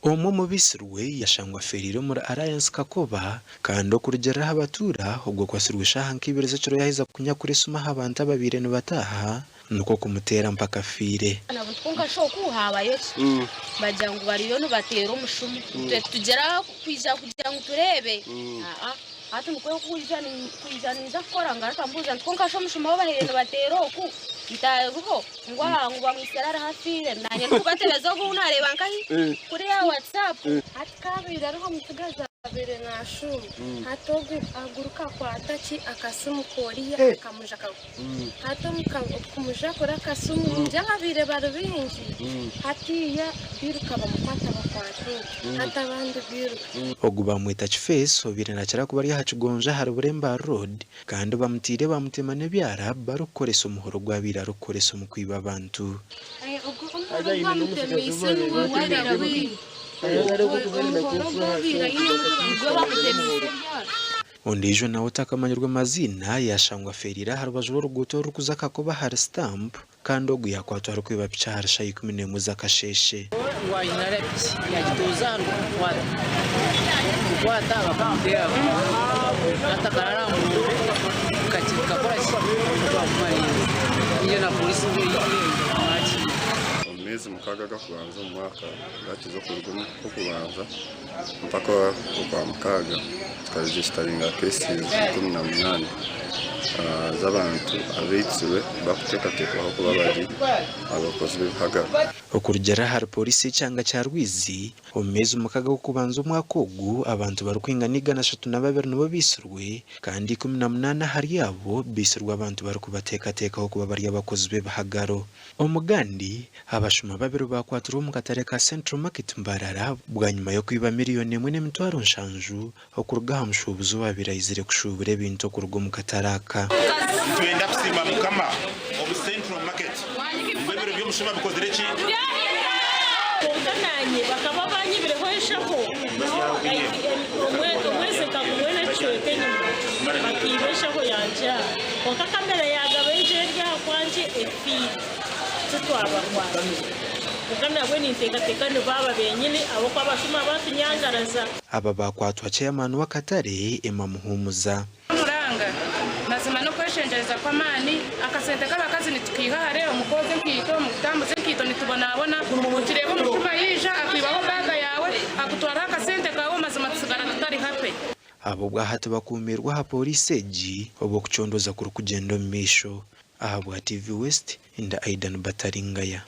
Omwe mu bisirwe yashangwa ferire muri Alliance Kakoba kandi okurugeraho abatura ubwo kwasirwe shaha nk'ibiri z'ekiro yahiza kunya kuri suma abantu babire nibataha nuko kumutera mpaka fire nabo twunga shoku habayo bajya ngo bariyo nubatera umushumi tugera kwija kugira ngo turebe hatu mukwe kwijaniza kora ngara mbuza twunga sho mushuma babahere nubatera oku itayeho ngo hangu bamwisarara hafire nanye nubatebeza ko unareba nkahi kuri ya WhatsApp atkabira ariho mutugaza bere nashu hatogu aguruka kwa atachi akasumu koriya akamuja hato kumuja kora akasumu njya bire barubinji hatiya biruka bamufata bakwatu hatabandi biruka ogu bamwita Chifeso obire nakira kuba ari hacigonja hari Buremba Road kandi bamutire bamutemane byara barukoresa umuhoro gwabira rukoresa mu kwiba abantu Ondijo na utakamanyirwa mazina yashangwa ferira harubajwe ruguto rukuza Kakoba hari stamp kandi ogu yakwatwa rukwiba picha hari shayi 11 zakasheshe wajinarepsi yajitoza kwata bakamutera atakarara mu kakora iyo na polisi amezi mukaga gakubanza mu mwaka gatizo kuruguma ko kubanza mpaka kwa mukaga twaregistaringa kesi 18 z'abantu abitsiwe bakutekateka aho kuba bari abakozi b'ihagara okurugera hari polisi cyanga cya Rwizi omezi mukaga ko kubanza umwaka ogu abantu barukwinga nigana 32 nibo bisirwe kandi 18 hari yabo bisirwa abantu bari kubatekateka aho kuba bari abakozi b'ihagaro omugandi abashuma babiri bakwaturu mu katare ka Central Market Mbarara bwa nyuma yo kwiba miliyoni 1.7 nshanju okuruga hamshubuzo babirayizire kushubure bintu kurugo mu kataraka twenda kusimba mukama obu Central Market mbebero byo mushima bikozere ki nanye bakaba banyibirehoeshaho omwese kakumwene chwete nyuma bakibeshaho yanja konka kamera yagabenje rya kwanje efi tutwaba kwa ukamya gwe niteka no baba benyine abo kwa bashuma batunyangaraza aba bakwatwa chairman wa Katare Emma Muhumuza muranga mazima no kweshenjereza kwa mani akasente k'abakazi nitukihare umukozi nkito mutambuze nkito nitubonabona utireba umushuma yija akwibaho baga yawe akutwara akasente kawe mazima tusigara tutari hape abo bwahatu bakumirwa ha polisi ji obo kuchondoza kuri kugendo misho aha bwa TV West inda Aidan Bataringaya.